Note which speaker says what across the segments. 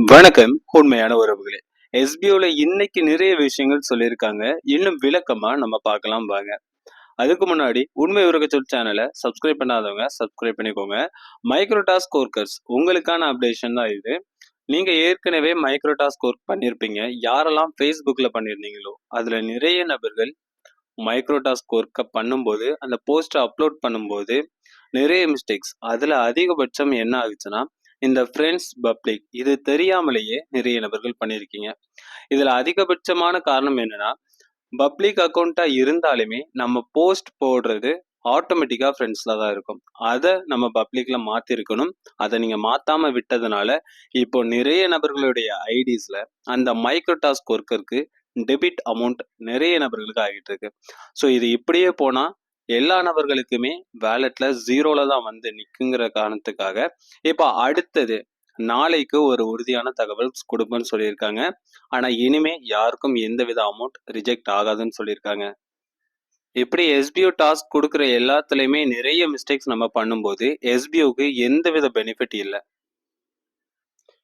Speaker 1: வணக்கம். உண்மையான உறவுகளே. எஸ்பிஓல இன்னைக்கு நிறைய விஷயங்கள் சொல்லியிருக்காங்க. இன்னும் விளக்கமா நம்ம பார்க்கலாம் வாங்க. அதுக்கு முன்னாடி உண்மை உறக்கச்சொல் சேனலை சப்ஸ்கிரைப் பண்ணாதவங்க சப்ஸ்கிரைப் பண்ணிக்கோங்க. மைக்ரோ டாஸ்க் ஒர்க்கர்ஸ் உங்களுக்கான அப்டேஷன் தான் இது. நீங்க ஏற்கனவே மைக்ரோ டாஸ்க் ஒர்க் பண்ணியிருப்பீங்க. யாரெல்லாம் Facebookல பண்ணியிருந்தீங்களோ அதுல நிறைய நபர்கள் மைக்ரோ டாஸ்க் ஒர்க்கை பண்ணும்போது அந்த போஸ்ட்டை அப்லோட் பண்ணும்போது நிறைய மிஸ்டேக்ஸ். அதுல அதிகபட்சம் என்ன ஆகுச்சுன்னா இந்த ஃப்ரெண்ட்ஸ் பப்ளிக் இது தெரியாமலேயே நிறைய நபர்கள் பண்ணியிருக்கீங்க. இதுல அதிகபட்சமான காரணம் என்னன்னா பப்ளிக் அக்கௌண்ட்டா இருந்தாலுமே நம்ம போஸ்ட் போடுறது ஆட்டோமேட்டிக்கா ஃப்ரெண்ட்ஸ்ல தான் இருக்கும். அதை நம்ம பப்ளிக்ல மாத்திருக்கணும். அதை நீங்க மாத்தாம விட்டதுனால இப்போ நிறைய நபர்களுடைய ஐடிஸ்ல அந்த மைக்ரோ டாஸ்க் ஒர்க்கருக்கு டெபிட் அமௌண்ட் நிறைய நபர்களுக்கு ஆகிட்டு இருக்கு. ஸோ இது இப்படியே போனா எல்லா நபர்களுக்குமே வேலெட்ல ஜீரோல தான் வந்து நிக்குங்கிற காரணத்துக்காக இப்போ அடுத்தது நாளைக்கு ஒரு உறுதியான தகவல் கொடுப்பேன்னு சொல்லியிருக்காங்க. ஆனா இனிமே யாருக்கும் எந்தவித அமௌண்ட் ரிஜெக்ட் ஆகாதுன்னு சொல்லியிருக்காங்க. இப்படி எஸ்பிஓ டாஸ்க் கொடுக்குற எல்லாத்துலயுமே நிறைய மிஸ்டேக்ஸ் நம்ம பண்ணும்போது எஸ்பிஓக்கு எந்தவித பெனிஃபிட் இல்லை.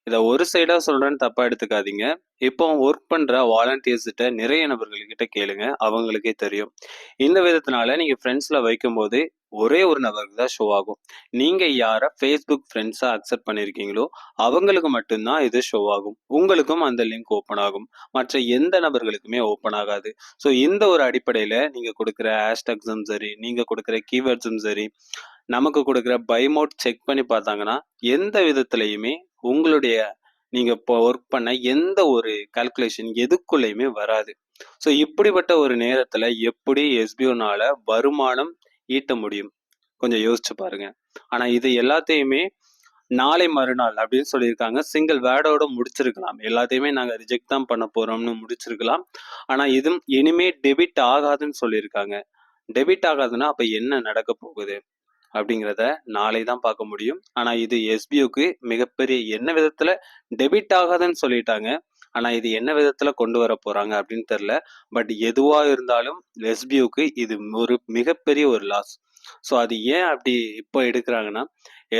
Speaker 1: இதை ஒரு சைடா சொல்றேன்னு தப்பா எடுத்துக்காதீங்க. இப்போ ஒர்க் பண்ற வாலண்டியர்ஸ்கிட்ட நிறைய நபர்கள்கிட்ட கேளுங்க, அவங்களுக்கே தெரியும். இந்த விதத்தினால நீங்க ஃப்ரெண்ட்ஸ்ல வைக்கும்போது ஒரே ஒரு நபருக்கு தான் ஷோ ஆகும். நீங்க யாரை ஃபேஸ்புக் ஃப்ரெண்ட்ஸா அக்செப்ட் பண்ணியிருக்கீங்களோ அவங்களுக்கு மட்டும்தான் இது ஷோ ஆகும். உங்களுக்கும் அந்த லிங்க் ஓப்பன் ஆகும். மற்ற எந்த நபர்களுக்குமே ஓப்பன் ஆகாது. ஸோ இந்த ஒரு அடிப்படையில நீங்க கொடுக்குற ஹேஷ்டாக்ஸும் சரி, நீங்க கொடுக்குற கீவேர்ட்ஸும் சரி, நமக்கு கொடுக்குற பைமோட் செக் பண்ணி பார்த்தாங்கன்னா எந்த விதத்துலையுமே உங்களுடைய நீங்க இப்போ ஒர்க் பண்ண எந்த ஒரு கால்குலேஷன் எதுக்குள்ளேயுமே வராது. ஸோ இப்படிப்பட்ட ஒரு நேரத்துல எப்படி எஸ்பிஓனால வருமானம் ஈட்ட முடியும்? கொஞ்சம் யோசிச்சு பாருங்க. ஆனா இது எல்லாத்தையுமே நாளை மறுநாள் அப்படின்னு சொல்லியிருக்காங்க. சிங்கிள் வேர்டோட முடிச்சிருக்கலாம். எல்லாத்தையுமே நாங்க ரிஜெக்ட் தான் பண்ண போறோம்னு முடிச்சிருக்கலாம். ஆனா இதுவும் இனிமே டெபிட் ஆகாதுன்னு சொல்லியிருக்காங்க. டெபிட் ஆகாதுன்னா அப்ப என்ன நடக்க போகுது அப்படிங்கிறத நாளை தான் பார்க்க முடியும். ஆனா இது எஸ்பிஓக்கு மிகப்பெரிய என்ன விதத்துல டெபிட் ஆகாதுன்னு சொல்லிட்டாங்க. ஆனா இது என்ன விதத்துல கொண்டு வர போறாங்க அப்படின்னு தெரியல. பட் எதுவா இருந்தாலும் எஸ்பிஓக்கு இது ஒரு மிகப்பெரிய ஒரு லாஸ். ஸோ அது ஏன் அப்படி இப்போ எடுக்கிறாங்கன்னா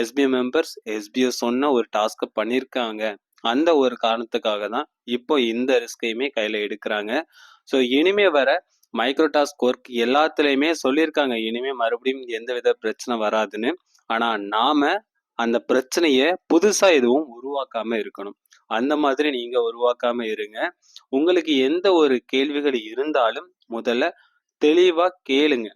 Speaker 1: எஸ்பிஓ மெம்பர்ஸ் எஸ்பிஓ சொன்ன ஒரு டாஸ்க்கை பண்ணியிருக்காங்க. அந்த ஒரு காரணத்துக்காக தான் இப்போ இந்த ரிஸ்கையுமே கையில எடுக்கிறாங்க. ஸோ இனிமே வர மைக்ரோ டாஸ்க் ஒர்க் எல்லாத்துலயுமே சொல்லியிருக்காங்க இனிமே மறுபடியும் எந்தவித பிரச்சனை வராதுன்னு. ஆனா நாம அந்த பிரச்சனைய புதுசா எதுவும் உருவாக்காம இருக்கணும். அந்த மாதிரி நீங்க உருவாக்காம இருங்க. உங்களுக்கு எந்த ஒரு கேள்விகள் இருந்தாலும் முதல்ல தெளிவா கேளுங்க.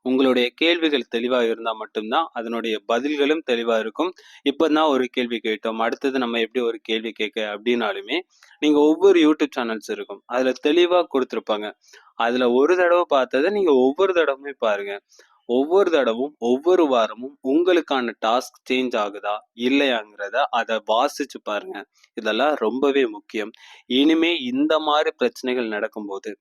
Speaker 1: உங்களுடைய கேள்விகள் தெளிவா இருந்தா மட்டும்தான் அதனுடைய பதில்களும் தெளிவா இருக்கும். இப்பதான் ஒரு கேள்வி கேட்டோம், அடுத்தது நம்ம எப்படி ஒரு கேள்வி கேட்க அப்படின்னாலுமே நீங்க ஒவ்வொரு யூடியூப் சேனல்ஸ் இருக்கும். அதுல தெளிவா கொடுத்திருப்பாங்க. அதுல ஒரு தடவை பார்த்ததை நீங்க ஒவ்வொரு தடவையுமே பாருங்க. ஒவ்வொரு தடவும் ஒவ்வொரு வாரமும் உங்களுக்கான டாஸ்க் சேஞ்ச் ஆகுதா இல்லையாங்கிறத அதை வாசிச்சு பாருங்க. இதெல்லாம் ரொம்பவே முக்கியம். இனிமே இந்த மாதிரி பிரச்சனைகள் நடக்கும்போது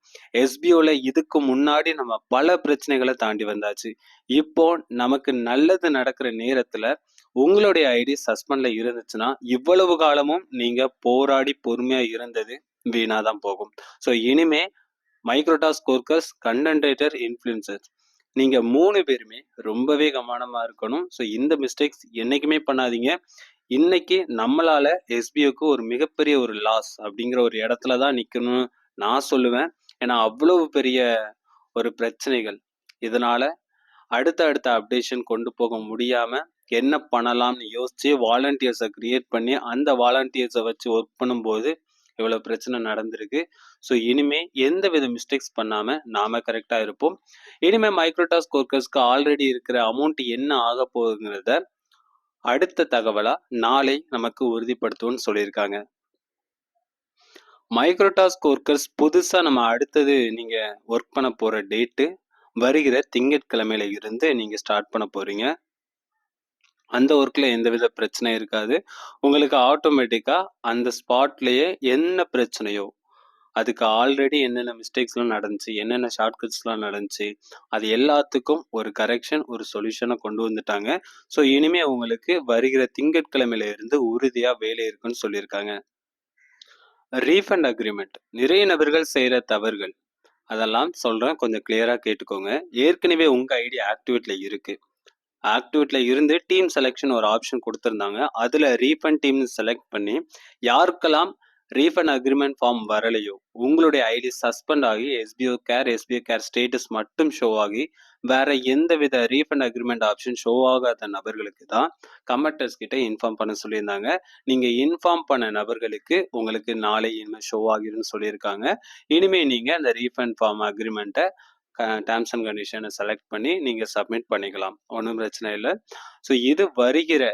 Speaker 1: எஸ்பிஓல இதுக்கு முன்னாடி நம்ம பல பிரச்சனைகளை தாண்டி வந்தாச்சு. இப்போ நமக்கு நல்லது நடக்கிற நேரத்துல உங்களுடைய ஐடி சஸ்பெண்ட்ல இருந்துச்சுன்னா இவ்வளவு காலமும் நீங்க போராடி பொறுமையா இருந்தது வீணாதான் போகும். ஸோ இனிமே மைக்ரோடாஸ்க் ஒர்க்கர்ஸ், கண்டென்ட் ரைட்டர், இன்ஃப்ளூயன்சர் நீங்க 3 பேருமே ரொம்பவே கவனமா இருக்கணும். ஸோ இந்த மிஸ்டேக்ஸ் என்னைக்குமே பண்ணாதீங்க. இன்னைக்கு நம்மளால எஸ்பிஓக்கு ஒரு மிகப்பெரிய ஒரு லாஸ் அப்படிங்கிற ஒரு இடத்துல தான் நிக்கணும்னு நான் சொல்லுவேன். ஏன்னா அவ்வளவு பெரிய ஒரு பிரச்சனைகள். இதனால அடுத்த அப்டேஷன் கொண்டு போக முடியாம என்ன பண்ணலாம்னு யோசிச்சு வாலண்டியர்ஸை கிரியேட் பண்ணி அந்த வாலண்டியர்ஸை வச்சு ஒர்க் பண்ணும்போது இவ்வளவு பிரச்சனை நடந்திருக்கு. ஸோ இனிமே எந்த வித மிஸ்டேக்ஸ் பண்ணாம நாம கரெக்டா இருப்போம். இனிமே மைக்ரோடாஸ்க் ஒர்க்கர்ஸ்க்கு ஆல்ரெடி இருக்கிற அமௌண்ட் என்ன ஆக போகுங்கிறத அடுத்த தகவலா நாளை நமக்கு உறுதிப்படுத்துவோம்னு சொல்லியிருக்காங்க. மைக்ரோடாஸ்க் ஒர்க்கர்ஸ் புதுசா நம்ம அடுத்தது நீங்க ஒர்க் பண்ண போற டேட்டு வருகிற திங்கட்கிழமையில இருந்து நீங்க ஸ்டார்ட் பண்ண போறீங்க. அந்த ஒர்க்ல எந்தவித பிரச்சனை இருக்காது. உங்களுக்கு ஆட்டோமேட்டிக்கா அந்த ஸ்பாட்லயே என்ன பிரச்சனையோ அதுக்கு ஆல்ரெடி என்னென்ன மிஸ்டேக்ஸ்லாம் நடந்துச்சு, என்னென்ன ஷார்ட்கட்ஸ்லாம் நடந்துச்சு, அது எல்லாத்துக்கும் ஒரு கரெக்ஷன், ஒரு சொல்யூஷனை கொண்டு வந்துட்டாங்க. ஸோ இனிமே உங்களுக்கு வருகிற திங்கட்கிழமையில இருந்து உறுதியா வேலை இருக்குன்னு சொல்லியிருக்காங்க. ரீஃபண்ட் அக்ரிமெண்ட் நிறைய நபர்கள் செய்யற தவறுகள் அதெல்லாம் சொல்றேன், கொஞ்சம் கிளியரா கேட்டுக்கோங்க. ஏற்கனவே உங்க ஐடி ஆக்டிவேட்ல இருக்கு. ஆக்டிவேட்ல இருந்து டீம் செலெக்ஷன் ஒரு ஆப்ஷன் கொடுத்துருந்தாங்க. அதில் ரீஃபண்ட் டீம்னு செலக்ட் பண்ணி யாருக்கெல்லாம் ரீஃபண்ட் அக்ரிமெண்ட் ஃபார்ம் வரலையோ உங்களுடைய ஐடி சஸ்பெண்ட் ஆகி எஸ்பிஓ கேர் ஸ்டேட்டஸ் மட்டும் ஷோ ஆகி வேற எந்த வித ரீஃபண்ட் அக்ரிமெண்ட் ஆப்ஷன் ஷோ ஆகாத நபர்களுக்கு தான் கமெண்டர்ஸ் கிட்ட இன்ஃபார்ம் பண்ண சொல்லியிருந்தாங்க. நீங்க இன்ஃபார்ம் பண்ண நபர்களுக்கு உங்களுக்கு நாளை இனிமேல் ஷோ ஆகிருன்னு சொல்லியிருக்காங்க. இனிமே நீங்க அந்த ரீஃபண்ட் ஃபார்ம் அக்ரிமெண்ட்டை டேர்ம்ஸ் அண்ட் கண்டிஷனை செலக்ட் பண்ணி நீங்க சப்மிட் பண்ணிக்கலாம். ஒன்றும் பிரச்சனை இல்லை. ஸோ இது வருகிற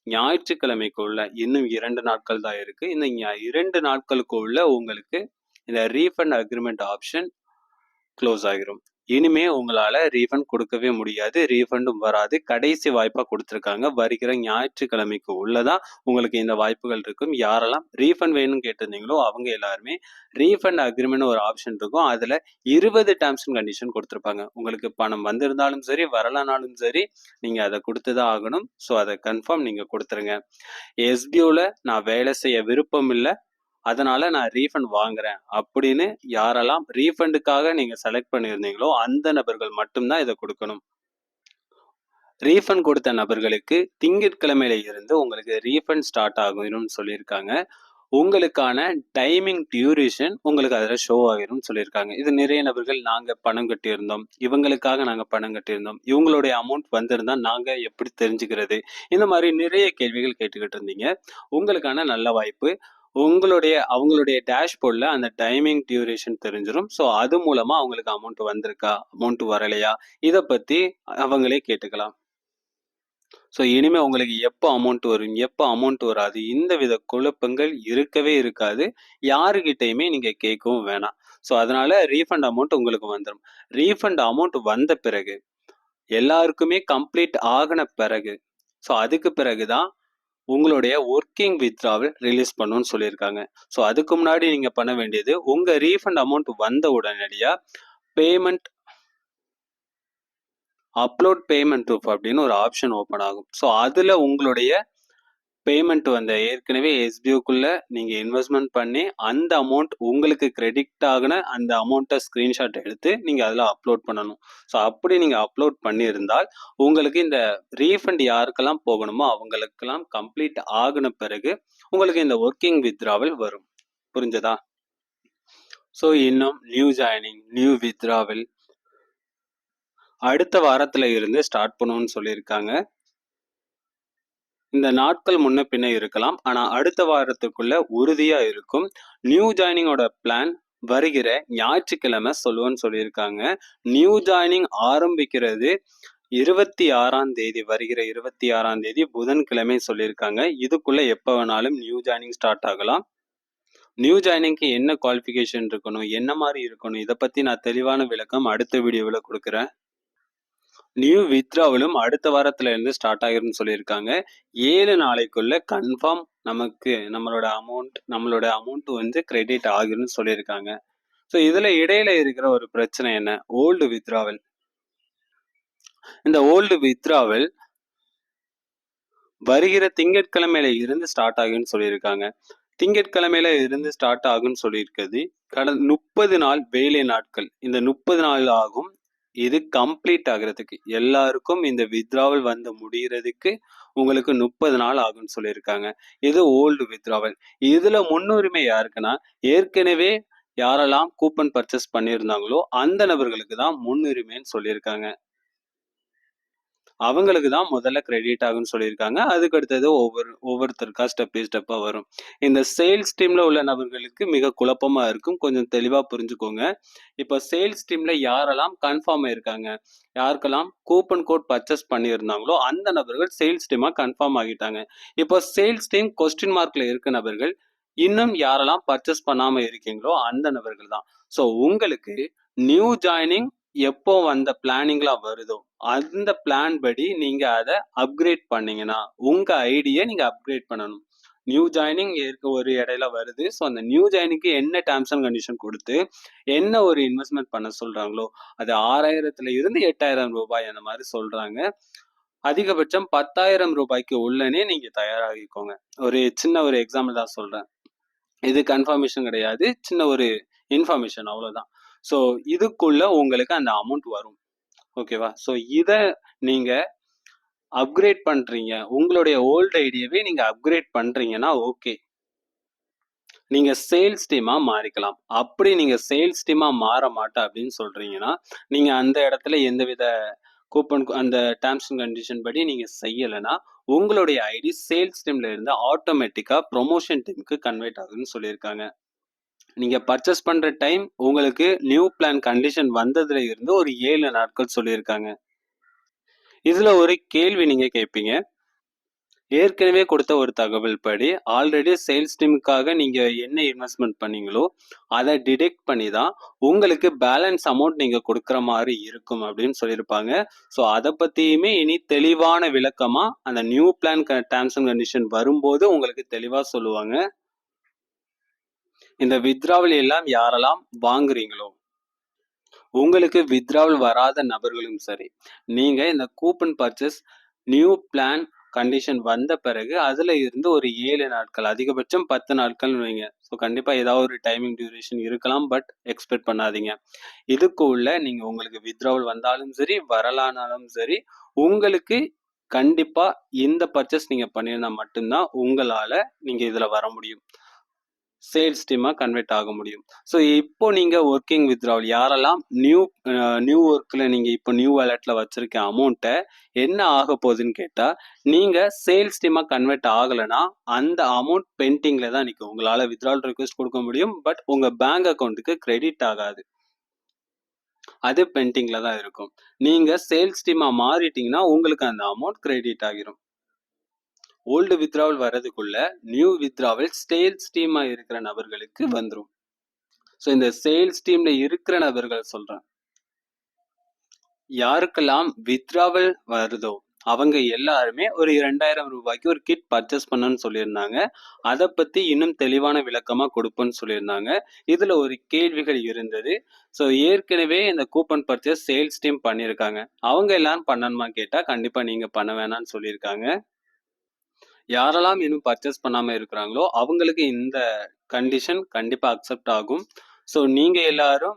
Speaker 1: ஞாயிற்றுக்கிழமைக்குள்ள இன்னும் 2 நாட்கள் தான் இருக்கு. இந்த 2 நாட்களுக்குள்ள உங்களுக்கு இந்த ரீஃபண்ட் அக்ரிமெண்ட் ஆப்ஷன் க்ளோஸ் ஆகிரும். இனிமே உங்களால ரீஃபண்ட் கொடுக்கவே முடியாது, ரீஃபண்டும் வராது. கடைசி வாய்ப்பா கொடுத்துருக்காங்க. வருகிற ஞாயிற்றுக்கிழமைக்கு உள்ளதான் உங்களுக்கு இந்த வாய்ப்புகள் இருக்கும். யாரெல்லாம் ரீஃபண்ட் வேணும்னு கேட்டிருந்தீங்களோ அவங்க எல்லாருமே ரீஃபண்ட் அக்ரிமெண்ட் ஒரு ஆப்ஷன் இருக்கும். அதுல 20 டேர்ம்ஸ் அண்ட் கண்டிஷன் கொடுத்துருப்பாங்க. உங்களுக்கு பணம் வந்திருந்தாலும் சரி வரலனாலும் சரி நீங்க அதை கொடுத்துதான் ஆகணும். ஸோ அதை கன்ஃபார்ம் நீங்க கொடுத்துருங்க. எஸ்பிஓல நான் வேலை செய்ய விருப்பம் இல்லை, அதனால நான் ரீஃபண்ட் வாங்குறேன் அப்படின்னு யாரெல்லாம் ரீஃபண்டுக்காக நீங்க செலக்ட் பண்ணியிருந்தீங்களோ அந்த நபர்கள் மட்டும்தான் இதை கொடுக்கணும். ரீஃபண்ட் கொடுத்த நபர்களுக்கு திங்கட்கிழமையில இருந்து உங்களுக்கு ரீஃபண்ட் ஸ்டார்ட் ஆகும்னு சொல்லியிருக்காங்க. உங்களுக்கான டைமிங் டியூரேஷன் உங்களுக்கு அதில் ஷோ ஆகிரும்னு சொல்லியிருக்காங்க. இது நிறைய நபர்கள் நாங்கள் பணம் கட்டியிருந்தோம், இவங்களுக்காக நாங்கள் பணம் கட்டியிருந்தோம், இவங்களுடைய அமௌண்ட் வந்திருந்தா நாங்கள் எப்படி தெரிஞ்சுக்கிறது, இந்த மாதிரி நிறைய கேள்விகள் கேட்டுக்கிட்டு இருந்தீங்க. உங்களுக்கான நல்ல வாய்ப்பு. அவங்களுடைய டேஷ்போர்டில் அந்த டைமிங் டியூரேஷன் தெரிஞ்சிடும். ஸோ அது மூலமாக அவங்களுக்கு அமௌண்ட் வந்திருக்கா, அமௌண்ட் வரலையா, இதை பற்றி அவங்களே கேட்டுக்கலாம். ஸோ இனிமேல் உங்களுக்கு எப்போ அமௌண்ட் வரும், எப்போ அமௌண்ட் வராது, இந்த வித குழப்பங்கள் இருக்கவே இருக்காது. யாருக்கிட்டையுமே நீங்கள் கேட்கவும் வேணாம். ஸோ அதனால ரீஃபண்ட் அமௌண்ட் உங்களுக்கு வந்துடும். ரீஃபண்ட் அமௌண்ட் வந்த பிறகு எல்லாருக்குமே கம்ப்ளீட் ஆகின பிறகு ஸோ அதுக்கு பிறகுதான் உங்களுடைய ஒர்க்கிங் வித்ட்ராவல் ரிலீஸ் பண்ணணும்னு சொல்லியிருக்காங்க. ஸோ அதுக்கு முன்னாடி நீங்க பண்ண வேண்டியது உங்க ரீஃபண்ட் அமௌண்ட் வந்த உடனடியா பேமெண்ட் அப்லோட் பேமெண்ட் ப்ரூஃப் அப்படின்னு ஒரு ஆப்ஷன் ஓப்பன் ஆகும். ஸோ அதுல உங்களுடைய பேமெண்ட் வந்த ஏற்கனவே எஸ்பிஓக்குள்ள நீங்க இன்வெஸ்ட்மெண்ட் பண்ணி அந்த அமௌண்ட் உங்களுக்கு கிரெடிட் ஆகின அந்த அமௌண்ட்டை ஸ்கிரீன்ஷாட் எடுத்து நீங்க அதில் அப்லோட் பண்ணணும். ஸோ அப்படி நீங்க அப்லோட் பண்ணியிருந்தால் உங்களுக்கு இந்த ரீஃபண்ட் யாருக்கெல்லாம் போகணுமோ அவங்களுக்கெல்லாம் கம்ப்ளீட் ஆகின பிறகு உங்களுக்கு இந்த ஒர்க்கிங் வித்ட்ராவல் வரும். புரிஞ்சதா? ஸோ இன்னும் நியூ ஜாயினிங், நியூ வித்ட்ராவல் அடுத்த வாரத்துல இருந்து ஸ்டார்ட் பண்ணணும்னு சொல்லியிருக்காங்க. இந்த நாட்கள் முன்ன பின்ன இருக்கலாம், ஆனா அடுத்த வாரத்துக்குள்ள உறுதியா இருக்கும். நியூ ஜாயினிங்கோட பிளான் வருகிற ஞாயிற்றுக்கிழமை சொல்லுவோன்னு சொல்லியிருக்காங்க. நியூ ஜாயினிங் ஆரம்பிக்கிறது 26ஆம் தேதி, வருகிற 26ஆம் தேதி புதன்கிழமை சொல்லியிருக்காங்க. இதுக்குள்ள எப்ப வேணாலும் நியூ ஜாயினிங் ஸ்டார்ட் ஆகலாம். நியூ ஜாயினிங்க்கு என்ன குவாலிஃபிகேஷன் இருக்கணும், என்ன மாதிரி இருக்கணும், இதை பத்தி நான் தெளிவான விளக்கம் அடுத்த வீடியோவில் கொடுக்குறேன். நியூ வித்ட்ராவலும் அடுத்த வாரத்துல இருந்து ஸ்டார்ட் ஆகிரும்னு சொல்லியிருக்காங்க. 7 நாளைக்குள்ள கன்ஃபார்ம் நமக்கு நம்மளோட அமௌண்ட் வந்து கிரெடிட் ஆகிரும்னு சொல்லியிருக்காங்க. ஸோ இதுல இடையில இருக்கிற ஒரு பிரச்சனை என்ன, ஓல்டு வித்ட்ராவல். இந்த ஓல்டு வித்ட்ராவல் வருகிற திங்கட்கிழமையில இருந்து ஸ்டார்ட் ஆகும்னு சொல்லியிருக்காங்க. திங்கட்கிழமையில இருந்து ஸ்டார்ட் ஆகும்னு சொல்லியிருக்கிறது கடந்த 30 நாள் வேலை நாட்கள். இந்த 30 நாள் ஆகும் இது கம்ப்ளீட் ஆகிறதுக்கு. எல்லாருக்கும் இந்த வித்ட்ராவல் வந்து முடிகிறதுக்கு உங்களுக்கு 30 நாள் ஆகும்னு சொல்லியிருக்காங்க. இது ஓல்டு வித்ட்ராவல். இதுல முன்னுரிமை யாருக்குன்னா ஏற்கனவே யாரெல்லாம் கூப்பன் பர்ச்சேஸ் பண்ணியிருந்தாங்களோ அந்த நபர்களுக்கு தான் முன்னுரிமைன்னு சொல்லியிருக்காங்க. அவங்களுக்கு தான் முதல்ல கிரெடிட் ஆகும்னு சொல்லியிருக்காங்க. அதுக்கு அடுத்தது ஒவ்வொருத்தருக்கா ஸ்டெப்பா வரும். இந்த சேல்ஸ் டீம்ல உள்ள நபர்களுக்கு மிக குழப்பமா இருக்கும், கொஞ்சம் தெளிவா புரிஞ்சுக்கோங்க. இப்போ சேல்ஸ் டீம்ல யாரெல்லாம் கன்ஃபார்ம் ஆயிருக்காங்க, யாருக்கெல்லாம் கூப்பன் கோட் பர்ச்சேஸ் பண்ணியிருந்தாங்களோ அந்த நபர்கள் சேல்ஸ் டீமா கன்ஃபார்ம் ஆகிட்டாங்க. இப்போ சேல்ஸ் டீம் கொஸ்டின் மார்க்ல இருக்க நபர்கள் இன்னும் யாரெல்லாம் பர்ச்சேஸ் பண்ணாம இருக்கீங்களோ அந்த நபர்கள் தான். ஸோ உங்களுக்கு நியூ ஜாயினிங் எப்போ அந்த பிளானிங்லாம் வருதோ அந்த பிளான் படி நீங்க அதை அப்கிரேட் பண்ணீங்கன்னா உங்க ஐடியை நீங்க அப்கிரேட் பண்ணணும். நியூ ஜாயினிங் ஒரு இடையில வருது. ஸோ அந்த நியூ ஜாயினிங்க்கு என்ன டேர்ம்ஸ் அண்ட் கண்டிஷன் கொடுத்து என்ன ஒரு இன்வெஸ்ட்மெண்ட் பண்ண சொல்றாங்களோ அது 6000 இருந்து 8000 ரூபாய் அந்த மாதிரி சொல்றாங்க. அதிகபட்சம் 10,000 ரூபாய்க்கு உள்ளனே நீங்க தயாராகிக்கோங்க. ஒரு சின்ன ஒரு எக்ஸாம்பிள் தான் சொல்றேன், இது கன்ஃபர்மேஷன் கிடையாது, சின்ன ஒரு இன்ஃபர்மேஷன் அவ்வளவுதான். ஸோ இதுக்குள்ள உங்களுக்கு அந்த அமௌண்ட் வரும். ஓகேவா? ஸோ இதை நீங்க அப்கிரேட் பண்றீங்க. உங்களுடைய ஓல்ட் ஐடியவே நீங்க அப்கிரேட் பண்றீங்கன்னா ஓகே. நீங்க சேல்ஸ் டீமா மாறிக்கலாம். அப்படி நீங்க சேல்ஸ் டீமா மாற மாட்டேன் அப்படின்னு சொல்றீங்கன்னா, நீங்க அந்த இடத்துல எந்தவித அந்த டெர்ம்ஸ் அண்ட் கண்டிஷன் படி நீங்க செய்யலன்னா, உங்களுடைய ஐடி சேல்ஸ் டீம்ல இருந்து ஆட்டோமேட்டிக்கா ப்ரமோஷன் டீமுக்கு கன்வெர்ட் ஆகுதுன்னு சொல்லியிருக்காங்க. நீங்க பர்ச்சேஸ் பண்ற டைம் உங்களுக்கு நியூ பிளான் கண்டிஷன் வந்ததுல இருந்து ஒரு 7 நாட்கள் சொல்லியிருக்காங்க. இதுல ஒரு கேள்வி நீங்க கேட்பீங்க. ஏற்கனவே கொடுத்த ஒரு தகவல் படி ஆல்ரெடி சேல்ஸ் டீமுக்காக நீங்க என்ன இன்வெஸ்ட்மெண்ட் பண்ணீங்களோ அதை டிடெக்ட் பண்ணி தான் உங்களுக்கு பேலன்ஸ் அமௌண்ட் நீங்க கொடுக்குற மாதிரி இருக்கும் அப்படின்னு சொல்லியிருப்பாங்க. ஸோ அதை பத்தியுமே இனி தெளிவான விளக்கமா அந்த new plan terms and condition வரும்போது உங்களுக்கு தெளிவா சொல்லுவாங்க. இந்த வித்ராவல் எல்லாம் யாரெல்லாம் வாங்குறீங்களோ உங்களுக்கு வித்ராவல் வராத நபர்களும் சரி, நீங்க இந்த coupon purchase new plan condition வந்த பிறகு அதுல இருந்து ஒரு 7 நாட்கள், அதிகபட்சம் 10 நாட்கள் வைங்க. ஸோ கண்டிப்பா ஏதாவது ஒரு டைமிங் டியூரேஷன் இருக்கலாம். பட் எக்ஸ்பெக்ட் பண்ணாதீங்க. இதுக்குள்ள நீங்க உங்களுக்கு வித்ராவல் வந்தாலும் சரி, வரலானாலும் சரி, உங்களுக்கு கண்டிப்பா இந்த பர்ச்சேஸ் நீங்க பண்ணியிருந்தா மட்டும்தான் உங்களால நீங்க இதுல வர முடியும். சேல்ஸ் டீமா கன்வெர்ட் ஆக முடியும். ஸோ இப்போ நீங்க ஒர்க்கிங் வித்ட்ராவல் யாரெல்லாம் நியூ ஒர்க்ல நீங்க இப்போ நியூ வாலெட்ல வச்சிருக்க அமௌண்ட்டை என்ன ஆக போகுதுன்னு கேட்டா, நீங்க சேல்ஸ் டீமா கன்வெர்ட் ஆகலைன்னா அந்த அமௌண்ட் பெண்டிங்ல தான் நிற்கும். உங்களால வித்ட்ராவல் ரிக்வெஸ்ட் கொடுக்க முடியும். பட் உங்க பேங்க் அக்கௌண்ட்டுக்கு கிரெடிட் ஆகாது. அது பெண்டிங்ல தான் இருக்கும். நீங்க சேல்ஸ் டீமா மாறிட்டீங்கன்னா உங்களுக்கு அந்த அமௌண்ட் கிரெடிட் ஆகிரும். ஓல்டு வித்ட்ராவல் வர்றதுக்குள்ள நியூ வித்ட்ராவல் சேல்ஸ் டீமா இருக்கிற நபர்களுக்கு வந்துரும். ஸோ இந்த சேல்ஸ் டீம்ல இருக்கிற நபர்கள் சொல்றேன். யாருக்கெல்லாம் வித்ட்ராவல் வருதோ அவங்க எல்லாருமே ஒரு 2000 ரூபாய்க்கு ஒரு கிட் பர்ச்சேஸ் பண்ணணும்னு சொல்லியிருந்தாங்க. அதை பத்தி இன்னும் தெளிவான விளக்கமா கொடுப்பேன்னு சொல்லியிருந்தாங்க. இதுல ஒரு கேள்விகள் இருந்தது. ஸோ ஏற்கனவே இந்த கூப்பன் பர்ச்சேஸ் சேல்ஸ் டீம் பண்ணியிருக்காங்க. அவங்க எல்லாரும் பண்ணணுமா கேட்டா கண்டிப்பா நீங்க பண்ண வேணாம்னு சொல்லியிருக்காங்க. யாரெல்லாம் இன்னும் பர்ச்சேஸ் பண்ணாம இருக்கிறாங்களோ அவங்களுக்கு இந்த கண்டிஷன் கண்டிப்பா அக்செப்ட் ஆகும். ஸோ நீங்க எல்லாரும்